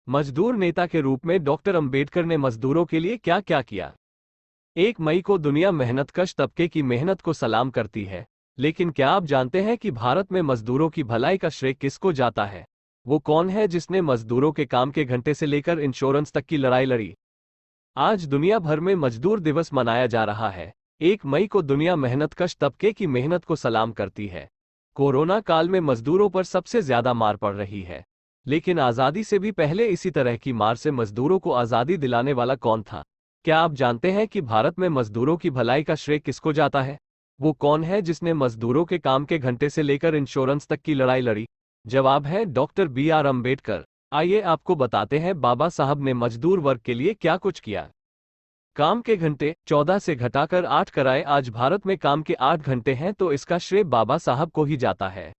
मजदूर नेता के रूप में डॉक्टर अंबेडकर ने मजदूरों के लिए क्या क्या किया। 1 मई को दुनिया मेहनतकश तबके की मेहनत को सलाम करती है, लेकिन क्या आप जानते हैं कि भारत में मजदूरों की भलाई का श्रेय किसको जाता है? वो कौन है जिसने मजदूरों के काम के घंटे से लेकर इंश्योरेंस तक की लड़ाई लड़ी? आज दुनिया भर में मजदूर दिवस मनाया जा रहा है। 1 मई को दुनिया मेहनतकश तबके की मेहनत को सलाम करती है। कोरोना काल में मजदूरों पर सबसे ज्यादा मार पड़ रही है, लेकिन आजादी से भी पहले इसी तरह की मार से मजदूरों को आजादी दिलाने वाला कौन था? क्या आप जानते हैं कि भारत में मजदूरों की भलाई का श्रेय किसको जाता है? वो कौन है जिसने मजदूरों के काम के घंटे से लेकर इंश्योरेंस तक की लड़ाई लड़ी? जवाब है डॉक्टर बी.आर. अंबेडकर। आइए आपको बताते हैं बाबा साहब ने मजदूर वर्ग के लिए क्या कुछ किया। काम के घंटे 14 से घटाकर 8 कराए। आज भारत में काम के 8 घंटे हैं तो इसका श्रेय बाबा साहब को ही जाता है।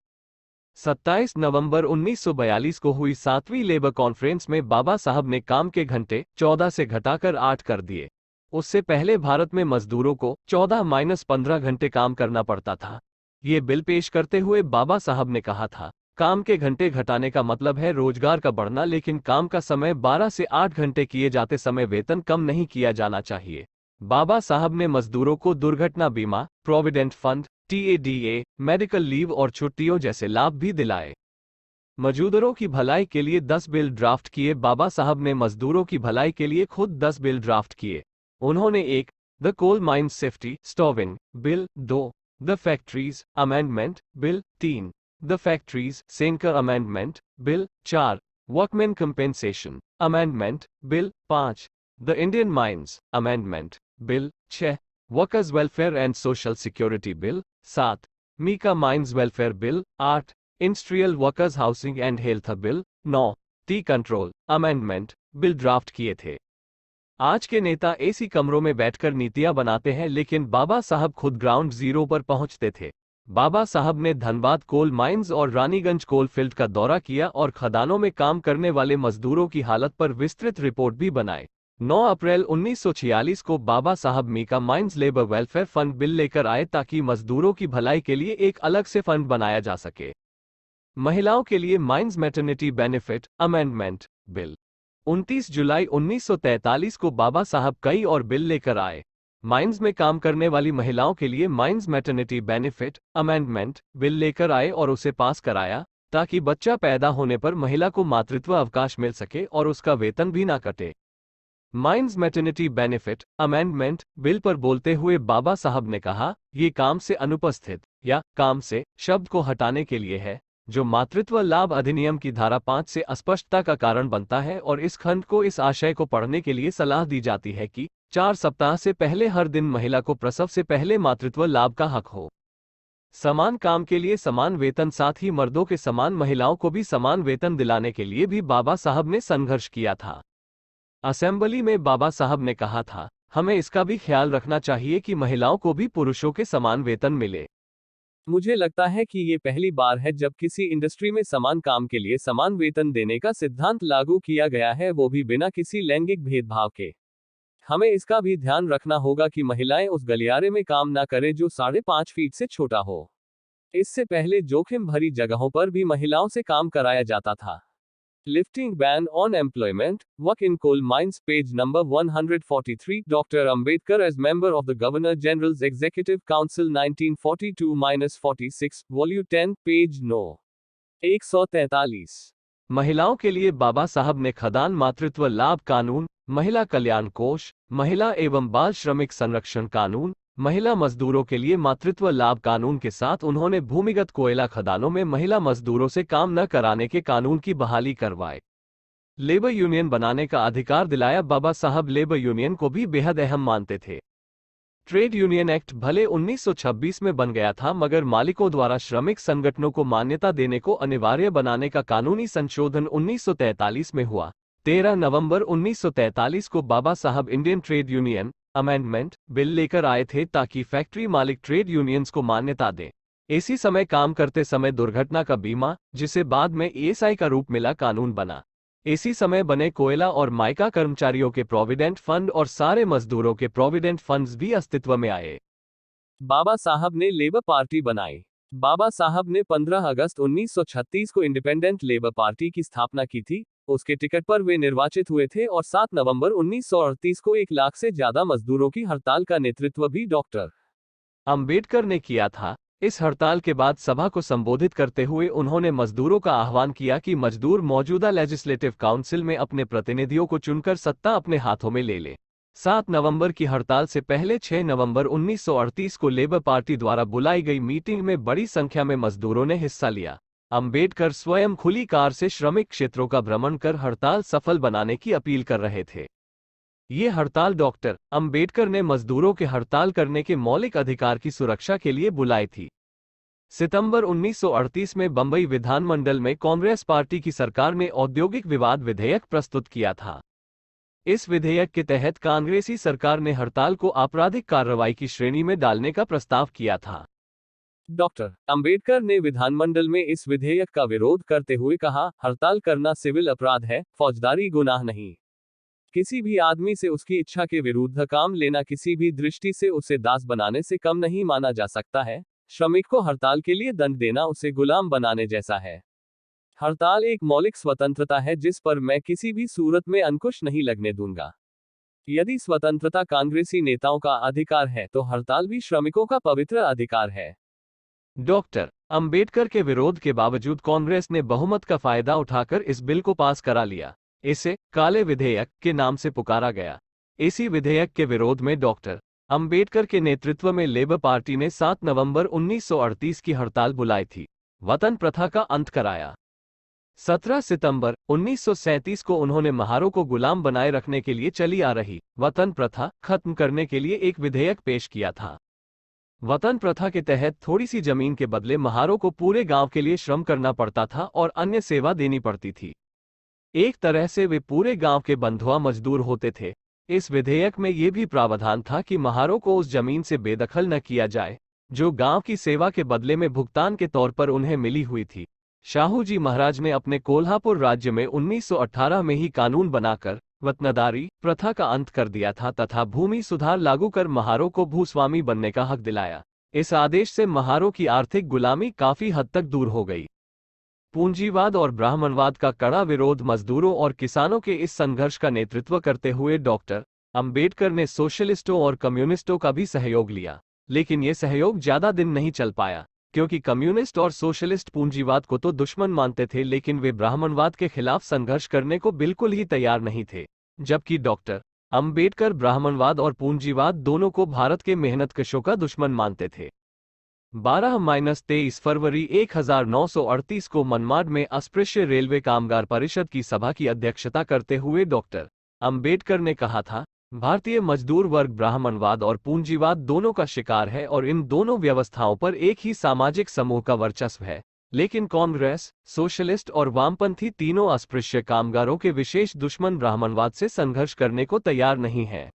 27 नवंबर 1942 को हुई 7वीं लेबर कॉन्फ्रेंस में बाबा साहब ने काम के घंटे 14 से घटाकर 8 कर दिए। उससे पहले भारत में मजदूरों को 14-15 घंटे काम करना पड़ता था। ये बिल पेश करते हुए बाबा साहब ने कहा था, काम के घंटे घटाने का मतलब है रोजगार का बढ़ना, लेकिन काम का समय 12 से 8 घंटे किए जाते समय वेतन कम नहीं किया जाना चाहिए। बाबा साहब ने मजदूरों को दुर्घटना बीमा, provident fund, TADA, medical leave और छुट्टियों जैसे लाभ भी दिलाए। मजदूरों की भलाई के लिए 10 बिल ड्राफ्ट किए। बाबा साहब ने मजदूरों की भलाई के लिए खुद 10 बिल ड्राफ्ट किए। उन्होंने 1. The coal mines safety stowing bill, 2. The factories amendment bill, 3. The factories सेंकर amendment bill, 4. Workman compensation amendment bill, 5. The Indian mines amendment bill, 6. Workers welfare and social security bill, 7. Mica mines welfare bill, 8. Industrial workers housing and health bill, 9. Tea control amendment bill draft किए थे। आज के नेता AC कमरों में बैठकर नीतियां बनाते हैं, लेकिन बाबा साहब खुद ग्राउंड जीरो पर पहुंचते थे। बाबा साहब ने धनबाद कोल माइंस और रानीगंज कोल फील्ड का दौरा किया और खदानों में काम करने वाले मजदूरों की हालत पर विस्तृत रिपोर्ट भी बनाए। 9 अप्रैल 1946 को Baba Saheb mica mines labour welfare fund bill लेकर आए ताकि मजदूरों की भलाई के लिए एक अलग से फंड बनाया जा सके। महिलाओं के लिए mines maternity benefit amendment bill, 29 जुलाई 1943 को बाबा साहब कई और बिल लेकर आए। माइंस में काम करने वाली महिलाओं के लिए mines maternity benefit amendment bill लेकर आए और उसे पास कराया ताकि बच्चा पैदा होने पर महिला को मातृत्व अवकाश मिल सके और उसका वेतन भी ना कटे। Mines maternity benefit amendment bill पर बोलते हुए बाबा साहब ने कहा, ये काम से अनुपस्थित या काम से शब्द को हटाने के लिए है, जो मातृत्व लाभ अधिनियम की धारा 5 से अस्पष्टता का कारण बनता है, और इस खंड को इस आशय को पढ़ने के लिए सलाह दी जाती है कि 4 सप्ताह से पहले हर दिन महिला को प्रसव से पहले मातृत्व लाभ का हक हो। समान काम के लिए समान वेतन, साथ ही मर्दों के समान महिलाओं को भी समान वेतन दिलाने के लिए भी बाबा साहब ने संघर्ष किया था। असेंबली में बाबा साहब ने कहा था, हमें इसका भी ख्याल रखना चाहिए कि महिलाओं को भी पुरुषों के समान वेतन मिले। मुझे लगता है कि ये पहली बार है जब किसी इंडस्ट्री में समान काम के लिए समान वेतन देने का सिद्धांत लागू किया गया है, वो भी बिना किसी लैंगिक भेदभाव के। हमें इसका भी ध्यान रखना होगा कि महिलाएं उस गलियारे में काम ना करें जो 5.5 फीट से छोटा हो। इससे पहले जोखिम भरी जगहों पर भी महिलाओं से काम कराया जाता था। Lifting ban on employment, work in coal mines, page number 143. Dr. Ambedkar as member of the Governor General's Executive Council 1942-46, Volume 10, page No. 143। महिलाओं के लिए बाबा साहब ने खदान मातृत्व लाभ कानून, महिला कल्याण कोष, महिला एवं बाल श्रमिक संरक्षण कानून, महिला मजदूरों के लिए मातृत्व लाभ कानून के साथ उन्होंने भूमिगत कोयला खदानों में महिला मजदूरों से काम न कराने के कानून की बहाली करवाए। लेबर यूनियन बनाने का अधिकार दिलाया। बाबा साहब लेबर यूनियन को भी बेहद अहम मानते थे। ट्रेड यूनियन एक्ट भले 1926 में बन गया था, मगर मालिकों द्वारा श्रमिक संगठनों को मान्यता देने को अनिवार्य बनाने का कानूनी संशोधन 1943 में हुआ। 13 नवंबर 1943 को बाबा साहब Indian trade union amendment bill लेकर आए थे ताकि फैक्ट्री मालिक ट्रेड यूनियंस को मान्यता दें। इसी समय काम करते समय दुर्घटना का बीमा, जिसे बाद में ESI का रूप मिला, कानून बना। इसी समय बने कोयला और माइका कर्मचारियों के प्रोविडेंट फंड और सारे मजदूरों के प्रोविडेंट फंड्स भी अस्तित्व में आए। बाबा साहब ने लेबर पार्टी बनाई। बाबा साहब ने 15 अगस्त 1936 को इंडिपेंडेंट लेबर पार्टी की स्थापना की थी। उसके टिकट पर वे निर्वाचित हुए थे और 7 नवंबर 1938 को 1 लाख से ज्यादा मजदूरों की हड़ताल का नेतृत्व भी डॉक्टर अंबेडकर ने किया था। इस हड़ताल के बाद सभा को संबोधित करते हुए उन्होंने मजदूरों का आह्वान किया कि मजदूर मौजूदा लेजिस्लेटिव काउंसिल में अपने प्रतिनिधियों को चुनकर सत्ता अपने हाथों में ले ले। 7 नवंबर की हड़ताल से पहले 6 नवंबर 1938 को लेबर पार्टी द्वारा बुलाई गई मीटिंग में बड़ी संख्या में मजदूरों ने हिस्सा लिया। अंबेडकर स्वयं खुली कार से श्रमिक क्षेत्रों का भ्रमण कर हड़ताल सफल बनाने की अपील कर रहे थे। ये हड़ताल डॉक्टर अंबेडकर ने मजदूरों के हड़ताल करने के मौलिक अधिकार की सुरक्षा के लिए बुलाई थी। सितंबर 1938 में बंबई विधानमंडल में कांग्रेस पार्टी की सरकार ने औद्योगिक विवाद विधेयक प्रस्तुत किया था। इस विधेयक के तहत कांग्रेसी सरकार ने हड़ताल को आपराधिक कार्रवाई की श्रेणी में डालने का प्रस्ताव किया था। डॉक्टर अंबेडकर ने विधानमंडल में इस विधेयक का विरोध करते हुए कहा, हड़ताल करना सिविल अपराध है, फौजदारी गुनाह नहीं। किसी भी आदमी से उसकी इच्छा के विरुद्ध काम लेना किसी भी दृष्टि से उसे दास बनाने से कम नहीं माना जा सकता है। श्रमिक को हड़ताल के लिए दंड देना उसे गुलाम बनाने जैसा है। हड़ताल एक मौलिक स्वतंत्रता है जिस पर मैं किसी भी सूरत में अंकुश नहीं लगने दूंगा। यदि स्वतंत्रता कांग्रेसी नेताओं का अधिकार है तो हड़ताल भी श्रमिकों का पवित्र अधिकार है। डॉक्टर अंबेडकर के विरोध के बावजूद कांग्रेस ने बहुमत का फायदा उठाकर इस बिल को पास करा लिया। इसे काले विधेयक के नाम से पुकारा गया। इसी विधेयक के विरोध में डॉक्टर अंबेडकर के नेतृत्व में लेबर पार्टी ने 7 नवंबर 1938 की हड़ताल बुलाई थी। वतन प्रथा का अंत कराया। 17 सितंबर 1937 को उन्होंने महारों को गुलाम बनाए रखने के लिए चली आ रही वतन प्रथा खत्म करने के लिए एक विधेयक पेश किया था। वतन प्रथा के तहत थोड़ी सी जमीन के बदले महारों को पूरे गांव के लिए श्रम करना पड़ता था और अन्य सेवा देनी पड़ती थी। एक तरह से वे पूरे गांव के बंधुआ मजदूर होते थे। इस विधेयक में यह भी प्रावधान था कि महारों को उस जमीन से बेदखल न किया जाए जो गांव की सेवा के बदले में भुगतान के तौर पर उन्हें मिली हुई थी। शाहू जी महाराज ने अपने कोल्हापुर राज्य में 1918 में ही कानून बनाकर वतनदारी प्रथा का अंत कर दिया था तथा भूमि सुधार लागू कर महारों को भूस्वामी बनने का हक दिलाया। इस आदेश से महारों की आर्थिक गुलामी काफी हद तक दूर हो गई। पूंजीवाद और ब्राह्मणवाद का कड़ा विरोध मजदूरों और किसानों के इस संघर्ष का नेतृत्व करते हुए डॉक्टर अंबेडकर ने सोशलिस्टों और कम्युनिस्टों का भी सहयोग लिया। लेकिन ये सहयोग ज्यादा दिन नहीं चल पाया क्योंकि कम्युनिस्ट और सोशलिस्ट पूंजीवाद को तो दुश्मन मानते थे लेकिन वे ब्राह्मणवाद के खिलाफ संघर्ष करने को बिल्कुल ही तैयार नहीं थे। जबकि डॉक्टर अंबेडकर ब्राह्मणवाद और पूंजीवाद दोनों को भारत के मेहनतकशों का दुश्मन मानते थे। 12-23 फरवरी 1938 को मनमाड में अस्पृश्य रेलवे कामगार परिषद की सभा की अध्यक्षता करते हुए डॉक्टर अंबेडकर ने कहा था, भारतीय मजदूर वर्ग ब्राह्मणवाद और पूंजीवाद दोनों का शिकार है और इन दोनों व्यवस्थाओं पर एक ही सामाजिक समूह का वर्चस्व है। लेकिन कांग्रेस, सोशलिस्ट और वामपंथी तीनों अस्पृश्य कामगारों के विशेष दुश्मन ब्राह्मणवाद से संघर्ष करने को तैयार नहीं है।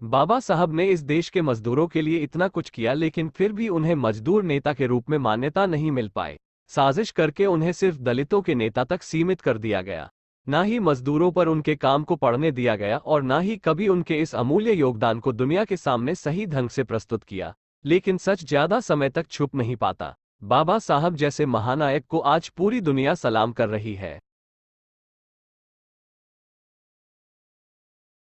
बाबा साहब ने इस देश के मजदूरों के लिए इतना कुछ किया लेकिन फिर भी उन्हें मजदूर नेता के रूप में मान्यता नहीं मिल पाई। साजिश करके उन्हें सिर्फ दलितों के नेता तक सीमित कर दिया गया। ना ही मजदूरों पर उनके काम को पढ़ने दिया गया और ना ही कभी उनके इस अमूल्य योगदान को दुनिया के सामने सही ढंग से प्रस्तुत किया। लेकिन सच ज्यादा समय तक छुप नहीं पाता। बाबा साहब जैसे महानायक को आज पूरी दुनिया सलाम कर रही है।